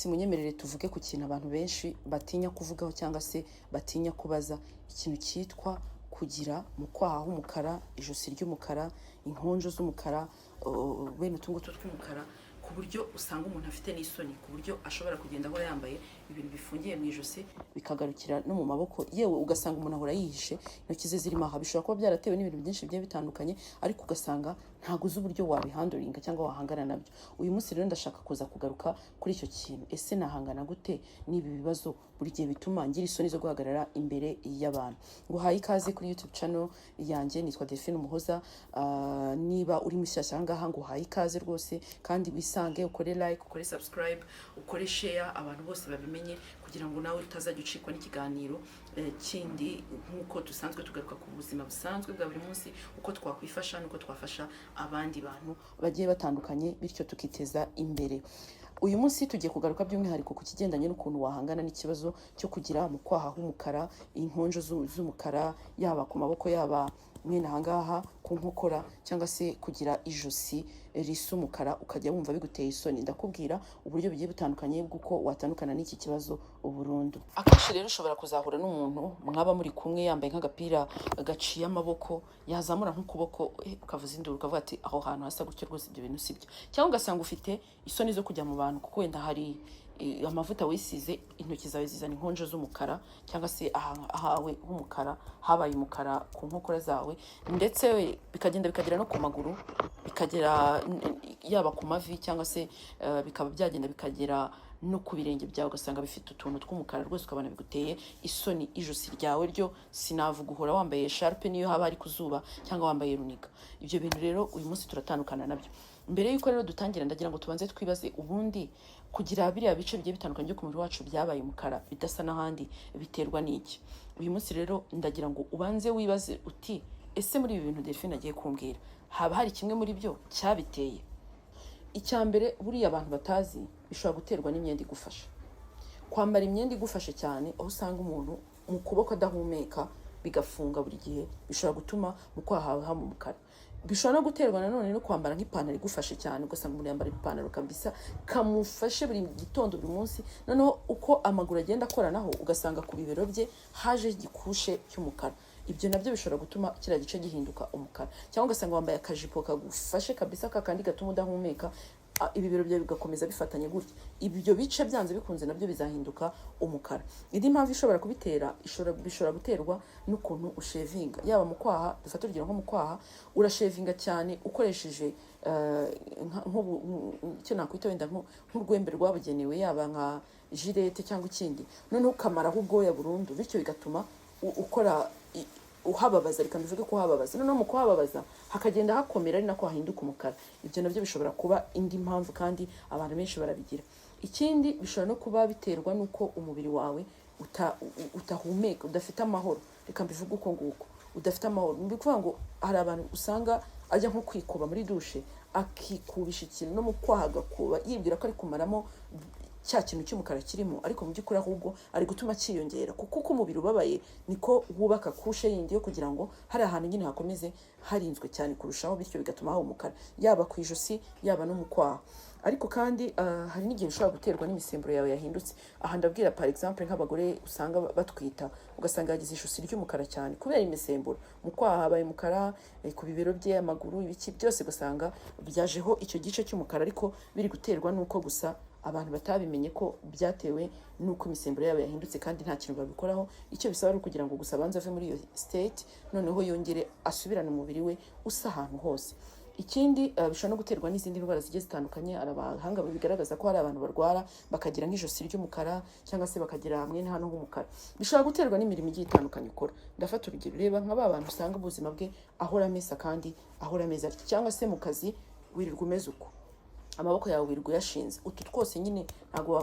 munsi munyemerere tuvuge ku kintu abantu benshi batinya kuvugaho cyangwa se batinya kubaza, ikintu cyitwa kugira mu kwaha h'umukara, ijosi ry'umukara, inkonjo z'umukara, bene utungutu tw'umukara, ku buryo usanga umuntu afite n'isoni, ku buryo ashobora kugenda ahora yambaye ibintu bifungiye mu ijosi bikagarukira no mu maboko, yewe ugasanga umuntu ahora yihishe, intoki ze zirimo aha. Bishobora kuba byaratewe n'ibintu byinshi bigiye bitandukanye, ariko ugasanga ntabwo uzi uburyo wabihanduringa cyangwa wahangana nabyo. Uyu munsi rero ndashaka kuza kugaruka kuri icyo kintu. Ese nahangana gute n'ibi bibazo buri gihe bituma ngira isoni zo guhagarara imbere y'abantu? Nguhaye ikaze kuri YouTube channel yanjye, nitwa Delphine Umuhoza. Niba uri mushyashya aha ngaha nguhaye ikaze rwose, kandi wisange ukore like, ukore subscribe, ukore share, abantu bose babimenye, kugira ngo nawe utazajya ucikwa n'ikiganiro kindi, nk'uko dusanzwe tugaruka ku buzima busanzwe bwa buri munsi, uko twakwifasha n'uko twafasha abandi bantu bagiye batandukanye, bityo tukiteza imbere. Uyu munsi tugiye kugaruka by'umwihariko ku kigendanye n'ukuntu wahangana n'ikibazo cyo kugira mu kwaha h'umukara, inkonjo z'umukara, yaba ku maboko, yaba mwene ahangaha ku nkokora, cyangwa se kugira ijosi risa umukara ukajya wumva biguteye isoni. Ndakubwira uburyo bugiye butandukanye bw'uko watandukana n'iki kibazo burundu. Akenshi rero ushobora kuzahura n'umuntu mwaba muri kumwe yambaye nk'agapira gaciye amaboko, yazamura nk'ukuboko ukavuza induru ukavuga ati aho hantu hasa gutyo rwose ibyo bintu sibyo, cyangwa ugasanga ufite isoni zo kujya mu bantu kuko wenda hari amavuta wisize, intoki zawe zizana inkonjo z'umukara, cyangwa se ahawe h'umukara, habaye umukara ku nkokora zawe, ndetse bikagenda bikagera no ku maguru, bikagera yaba ku mavi, cyangwa se bikaba byagenda bikagera no ku birenge byawe, ugasanga bifite utuntu tw'umukara rwose, ukabona biguteye isoni. Ijosi ryawe ryo sinavuga uhora wambaye sharpe niyo haba ari ku zuba, cyangwa wambaye runiga. Ibyo bintu rero uyu munsi turatandukana nabyo. Mbere y'uko rero dutangira, ndagira ngo tubanze twibaze, ubundi kugira biriya bice bigiye bitandukanye byo ku mubiri wacu byabaye umukara bidasa n'ahandi biterwa n'iki? Uyu munsi rero ndagira ngo ubanze wibaze uti, ese muri ibi bintu Delphine agiye kumbwira haba hari kimwe muri byo cyabiteye? Icya mbere, buriya abantu batazi, bishobora guterwa n'imyenda igufasha. Kwambara imyenda igufashe cyane, aho usanga umuntu mu kuboko adahumeka bigafunga buri gihe, bishobora gutuma mu kwaha hawe haba umukara. Bishobora no guterwa nanone no kwambara nk'ipantaro igufashe cyane, ugasanga umuntu yambara ipantaro kabisa kamufashe buri gitondo buri munsi, noneho uko amaguru agenda akoranaho ugasanga ku bibero bye haje igikushe cy'umukara. Ibyo nabyo bishobora gutuma kiriya gice gihinduka umukara. Cyangwa ugasanga wambaye akajipo kagufashe kabisa, kakandi gatuma udahumeka, ibibero byawe bigakomeza bifatanye gutya. Ibyo bice byanze bikunze nabyo bizahinduka umukara. Indi mpamvu ishobora kubitera, bishobora guterwa n'ukuntu ushevinga, yaba mu kwaha. Dufata urugero nko mu kwaha, urashevinga cyane ukoresheje icyo nakwita wenda nk'urwembe rwabugenewe, yaba nka jirete cyangwa ikindi, noneho ukamaraho ubwoya burundu, bityo bigatuma ukora uhababaza, reka mbivuge ko uhababaza, noneho mu kuhababaza hakagenda hakomera, ari nako hahinduka umukara. Ibyo nabyo bishobora kuba indi mpamvu, kandi abantu benshi barabigira. Ikindi, bishobora no kuba biterwa n'uko umubiri wawe utahumeka, udafite amahoro. Reka mbivuge uko nguko, udafite amahoro. Ni ukuvuga ngo hari abantu usanga ajya nko kwikuba muri dushe, akikubisha ikintu no mu kwaha agakuba, yibwira ko ari kumaramo cya kintu cy'umukara kirimo, ariko mu by'ukuri ahubwo ari gutuma cyiyongera, kuko uko umubiri ubabaye niko wubaka kushe yindi yo kugira ngo hari ahantu nyine hakomeze harinzwe cyane kurushaho, bityo bigatuma haba umukara, yaba ku ijosi yaba no mu kwaha. Ariko kandi hari n'igihe ushobora guterwa n'imisemburo yawe yahindutse. Aha ndabwira par exemple nk'abagore usanga batwita, ugasanga yagize ijosi ry'umukara cyane kubera imisemburo. Mu kwaha habaye umukara, ku bibero bye, amaguru, ibiki byose ugasanga byajeho icyo gice cy'umukara, ariko biri guterwa n'uko gusa abantu batabimenye ko byatewe n'uko imisemburo yabo yahindutse, kandi nta kintu babikoraho. Icyo bisaba ari ukugira ngo gusa abanze ave muri iyo state, noneho yongere asubirane umubiri we usa ahantu hose. Ikindi, bishobora no guterwa n'izindi ndwara zigiye zitandukanye. Abahanga bigaragaza ko hari abantu barwara bakagira nk'ijosi ry'umukara, cyangwa se bakagira hamwe hano h'umukara. Bishobora guterwa n'imirimo igiye itandukanye ukora. Ndafata urugero, reba nka ba bantu usanga ubuzima bwe ahora amesa, kandi ahora ameza atya, cyangwa se mu kazi wirirwa umeze uko, amaboko yawe wirirwa yashinze. Utu twose nyine ntabwo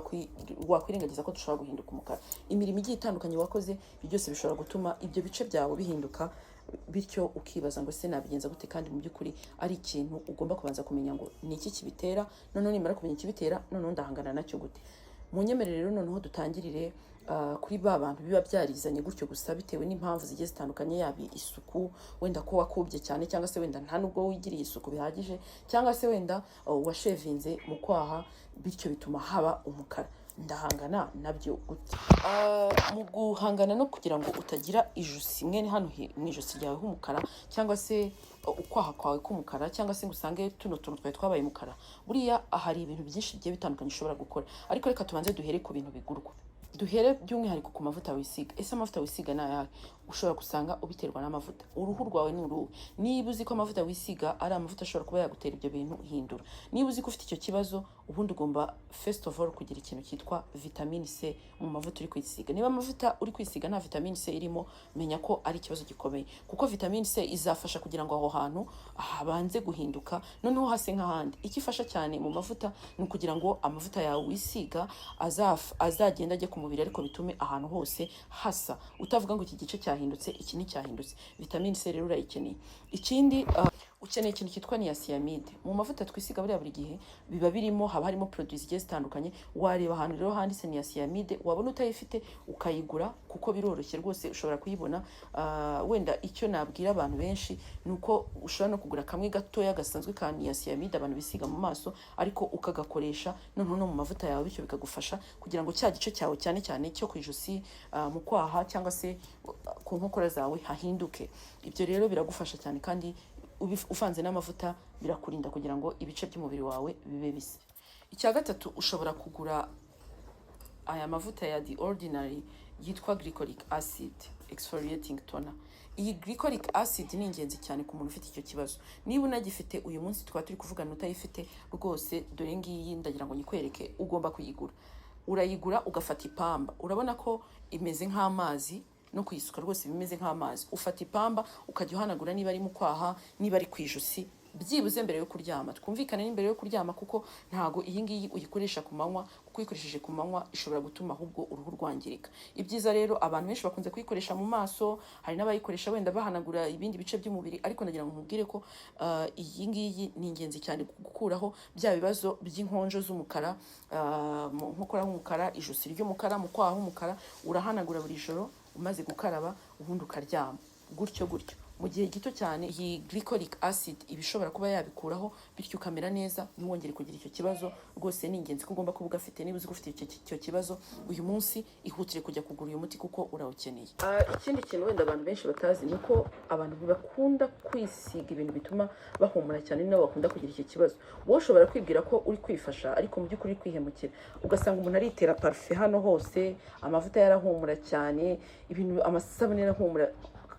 wakwirengagiza ko dushobora guhinduka umukara. Imirimo igiye itandukanye wakoze, ibyo byose bishobora gutuma ibyo bice byawe bihinduka, bityo ukibaza ngo se nabigenza gute, kandi mu by'ukuri ari ikintu ugomba kubanza kumenya ngo ni iki kibitera, noneho nimara kumenya ikibitera, noneho ndahangana nacyo gute. Munyemerere rero noneho dutangirire kuri ba bantu biba byarizanye gutyo gusa bitewe n'impamvu zigiye zitandukanye, yaba isuku, wenda ko wakubye cyane, cyangwa se wenda nta nubwo wigiriye isuku bihagije, cyangwa se wenda washevinze mu kwaha, bityo bituma haba umukara. ndahangana nabyo gute? Mu guhangana no kugira ngo utagira ijosi mwene hano mu ijosi ryawe h'umukara, cyangwa se ukwaha kwawe k'umukara, cyangwa se ngo usange tuno tuntu twawe twabaye umukara, buriya hari ibintu byinshi bigiye bitandukanye ushobora gukora. Ariko reka tubanze duhere ku bintu bigurwa. Duhere by'umwihariko ku mavuta wisiga. Ese amavuta wisiga ni ayahe? Ushobora gusanga ubiterwa n'amavuta. Uruhu rwawe ni uruhu. Niba uzi ko amavuta wisiga ari amavuta ashobora kuba yagutera ibyo bintu, hindura. Niba uzi ko ufite icyo kibazo, ubundi ugomba first of all kugira ikintu cyitwa vitamine C mu mavuta uri kwisiga. Niba amavuta uri kwisiga nta vitamine C irimo, menya ko ari ikibazo gikomeye, kuko vitamine C izafasha kugira ngo aho hantu habanze guhinduka, noneho hase nk'ahandi. Ikifasha cyane mu mavuta ni ukugira ngo amavuta yawe wisiga azagenda ajye ku mubiri, ariko bitume ahantu hose hasa, utavuga ngo iki gice cyahindutse, iki ni cyahindutse. Vitamine C rero urayikeneye. Ikindi ukeneye ikintu cyitwa niacinamide mu mavuta twisiga. Buri gihe biba birimo, haba harimo produits zigiye zitandukanye. Wareba ahantu rero handitse niacinamide, wabona utayifite ukayigura, kuko biroroshye rwose, ushobora kuyibona. Wenda icyo nabwira abantu benshi ni uko ushobora no kugura kamwe gatoya gasanzwe ka niacinamide abantu bisiga mu maso, ariko ukagakoresha noneho no mu mavuta yawe, bityo bikagufasha kugira ngo cya gice cyawe cyane cyane cyo ku ijosi, mu kwaha cyangwa se ku nkokora zawe hahinduke. Ibyo rero biragufasha cyane, kandi uvanze n'amavuta birakurinda kugira ngo ibice by'umubiri wawe bibe bisa. Icya gatatu, ushobora kugura aya mavuta ya The Ordinary yitwa glycolic acid exfoliating toner. Iyi glycolic acid ni ingenzi cyane ku muntu ufite icyo kibazo. Niba unagifite uyu munsi twa turi kuvugana utayifite, rwose dore ngiyi ndagira ngo nyikwereke, ugomba kuyigura. Urayigura ugafata ipamba, urabona ko imeze nk'amazi, no kuyisuka rwose bimeze nk'amazi. Ufata ipamba ukajya uhanagura, niba ari mu kwaha, niba ari ku ijosi, byibuze mbere yo kuryama. Twumvikane n'imbere yo kuryama, kuko ntago iyi ngiyi uyikoresha ku manywa, kuko uyikoresheje ku manywa ishobora gutuma ahubwo uruhu rwangirika. Ibyiza rero, abantu benshi bakunze kuyikoresha mu maso, hari n'abayikoresha wenda bahanagura ibindi bice by'umubiri, ariko nagira ngo nkubwire ko iyi ngiyi ni ingenzi cyane gukuraho bya bibazo by'inkonjo z'umukara, mu nkokora h'umukara, ijosi ry'umukara, mu kwaha h'umukara. Urahanagura buri joro umaze gukaraba, ubundi ukaryama gutyo gutyo. Mu gihe gito cyane iyi glycolic acid ibishobora kuba yabikuraho, bityo ukamera neza, ntiwongere kugira icyo kibazo. Rwose ni ingenzi ko ugomba kuba ugafite. Niba uzi ko ufite icyo kibazo, uyu munsi ihutire kujya kugura uyu muti, kuko urawukeneye. Ikindi kintu wenda abantu benshi batazi ni uko abantu bakunda kwisiga ibintu bituma bahumura cyane, nabo bakunda kugira icyo kibazo. Wowe ushobora kwibwira ko uri kwifasha, ariko mu by'ukuri uri kwihemukira. Ugasanga umuntu aritera parufe hano hose, amavuta yarahumura cyane, ibintu amasabune yarahumura,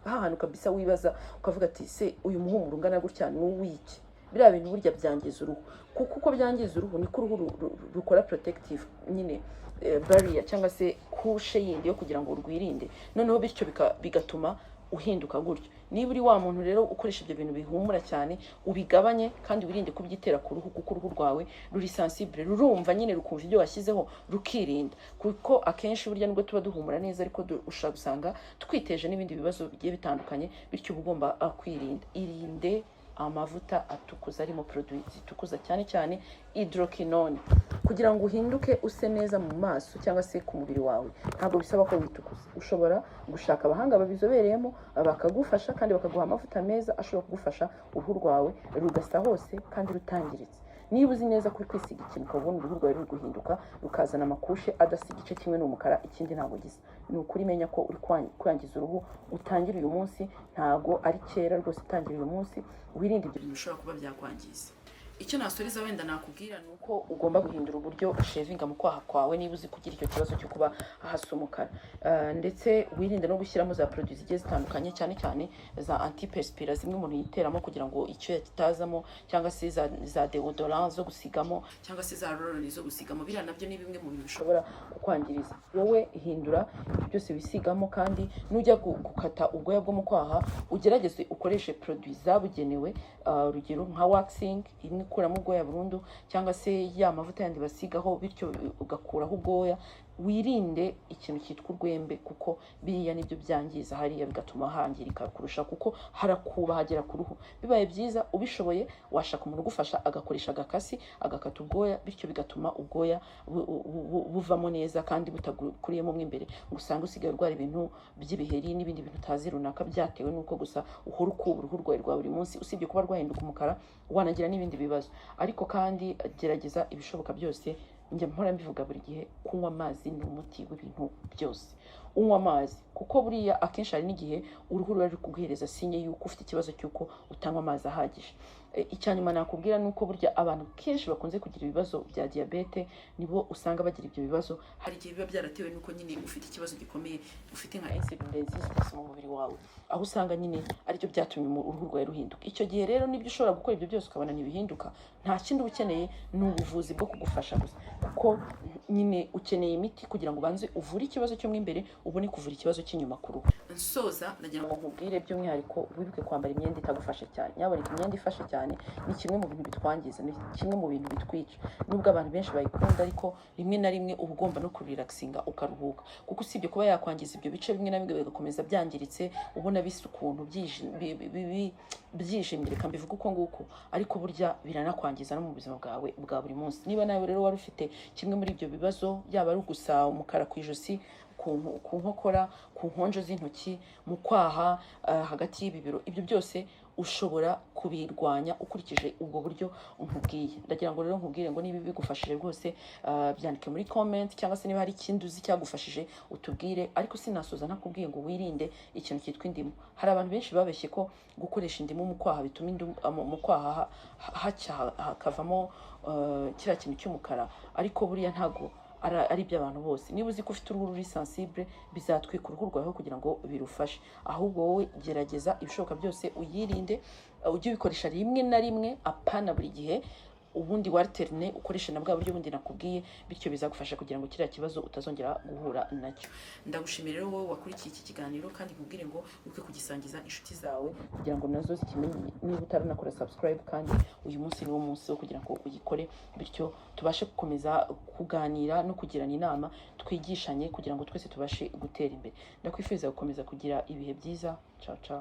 hahantu kabisa wibaza ukavuga ati se uyu muhumuro ungana gutya ni uwiki? Biriya bintu burya byangiza uruhu, kuko uko byangiza uruhu niko uruhu rukora protective nyine barrier, cyangwa se kushe yindi yo kugira ngo rwirinde, noneho bityo bigatuma uhinduka gutyo. Niba uri wa muntu rero ukoresha ibyo bintu bihumura cyane, ubigabanye kandi wirinde kubyitera ku ruhu, kuko uruhu rwawe ruri sensible, rurumva nyine, rukumva ibyo washyizeho rukirinda. Kuko akenshi burya nubwo tuba duhumura neza, ariko ushobora gusanga twiteje n'ibindi bibazo bigiye bitandukanye, bityo uba ugomba kwirinda. Irinde amavuta atukuza, arimo produits zitukuza, cyane cyane hydroquinone. Kugira ngo uhinduke use neza mu maso cyangwa se ku mubiri wawe, ntabwo bisaba ko witukuza. Ushobora gushaka abahanga babizobereyemo bakagufasha, kandi bakaguha amavuta meza ashobora kugufasha uruhu rwawe rugasa hose kandi rutangiritse. Niba uzi neza ko uri kwisiga ikintu ukabona uruhu rwawe ruri guhinduka, rukazana amakushe adasa, igice kimwe n'umukara ikindi ntabwo gisa, ni ukuri menya ko uri kwangiza uruhu. Utangira uyu munsi, ntabwo ari kera rwose, utangira uyu munsi, wirinde ibyo bintu bishobora kuba byakwangiza. Icyo nasuriza wenda nakubwira ni uko ugomba guhindura uburyo ushevinga mu kwaha kwawe, niba uzi kugira icyo kibazo cyo kuba hasa umukara. Ndetse wirinde no gushyiramo za produits zigiye zitandukanye, cyane cyane za antiperspira, zimwe umuntu yiteramo kugira ngo icyo kitazamo, cyangwa se za deodorant zo gusigamo, cyangwa se za roll zo gusigamo. Biriya nabyo ni bimwe mu bintu bishobora kukwangiriza. Wowe hindura byose wisigamo, kandi nujya gukata ubwoya bwo mu kwaha, ugerageze ukoreshe produits zabugenewe, urugero nka waxing, imwe ukuramo ubwoya burundu, cyangwa se ya mavuta yandi basigaho, bityo ugakuraho ubwoya. Wirinde ikintu cyitwa urwembe, kuko biriya nibyo byangiza hariya, bigatuma hangirika kurusha, kuko harakuba hagera ku ruhu. Bibaye byiza ubishoboye, washaka umuntu ugufasha agakoresha agakasi agakata ubwoya, bityo bigatuma ubwoya buvamo neza kandi butakuriyemo mo imbere, ngo usange usigaye urwara ibintu by'ibiheri n'ibindi bintu utazi runaka, byatewe n'uko gusa uhora ukuba uruhu rwawe rwa buri munsi. Usibye kuba rwahinduka umukara, wanagira n'ibindi bibazo. Ariko kandi gerageza ibishoboka byose njya mpora mbivuga buri gihe, kunywa amazi ni umuti w'ibintu byose. Unywa amazi kuko buriya akenshi hari n'igihe uruhu ruba ruri kuguhereza sinye yuko ufite ikibazo cy'uko utanywa amazi ahagije. Icyanyuma nakubwira nuko burya abantu kenshi bakunze kugira ibibazo bya diabete nibo usanga bagira ibyo bibazo, hari igihe biba byaratewe nuko nyine ufite ikibazo gikomeye, ufite nka insulin resistance mu mubiri wawe, aho usanga nyine aribyo byatumye uruhu rwawe ruhinduka. Icyo gihe rero nibyo ushobora gukora ibyo byose ukabona ntibihinduka, nta kindi uba ukeneye, ni ubuvuzi bwo kugufasha gusa, kuko nyine ukeneye imiti kugira ngo ubanze uvure ikibazo cyo mo imbere ubone kuvura ikibazo cy'inyuma ku ruhu. Nsoza nagira ngo nkubwire by'umwihariko wibuke kwambara imyenda itagufashe cyane. Nyaboneka imyenda ifashe cyane ni kimwe mu bintu bitwangiza, ni kimwe mu bintu bitwica. Nubwo abantu benshi bayikunda, ariko rimwe na rimwe uba ugomba no kurelaxinga ukaruhuka, kuko usibye kuba yakwangiza ibyo bice bimwe na bimwe bigakomeza byangiritse, ubona bisa ukuntu byijimye, reka mbivuge uko nguko, ariko burya biranakwangiza no mu buzima bwawe bwa buri munsi. Niba nawe rero wari ufite kimwe muri ibyo bibazo, yaba ari ugusa umukara ku ijosi, ku nkokora, ku nkonjo z'intoki, mu kwaha, hagati y'ibibero, ibyo byose ushobora kubirwanya ukurikije ubwo buryo nkubwiye. Ndagira ngo rero nkubwire ngo niba bigufashije rwose, byandike muri comment, cyangwa se niba hari ikindi uzi cyagufashije utubwire. Ariko sinasoza ntakubwiye ngo wirinde ikintu cyitwa indimu. Hari abantu benshi babeshye ko gukoresha indimu mu kwaha bituma mu kwaha hakavamo kiriya kintu cy'umukara, ariko buriya ntago ari iby'abantu bose. Niba uzi ko ufite uruhu ruri sensible, bizatwika uruhu rwawe kugira ngo birufashe. Ahubwo wowe gerageza ibishoboka byose uyirinde, ujye ubikoresha rimwe na rimwe, apana buri gihe. Ubundi walterne ukoresha na bwa buryo bundi nakubwiye, bityo bizagufasha kugira ngo kiriya kibazo utazongera guhura nacyo. Ndagushimira rero wowe wakurikiye iki kiganiro, kandi nkubwire ngo wibuke kugisangiza inshuti zawe kugira ngo nazo zikimenye. Niba utaranakora subscribe, kandi uyu munsi ni wo munsi wo kugira ngo uyikore, bityo tubashe gukomeza kuganira no kugirana inama, twigishanye kugira ngo twese tubashe gutera imbere. Ndakwifuriza gukomeza kugira ibihe byiza. Ciao ciao.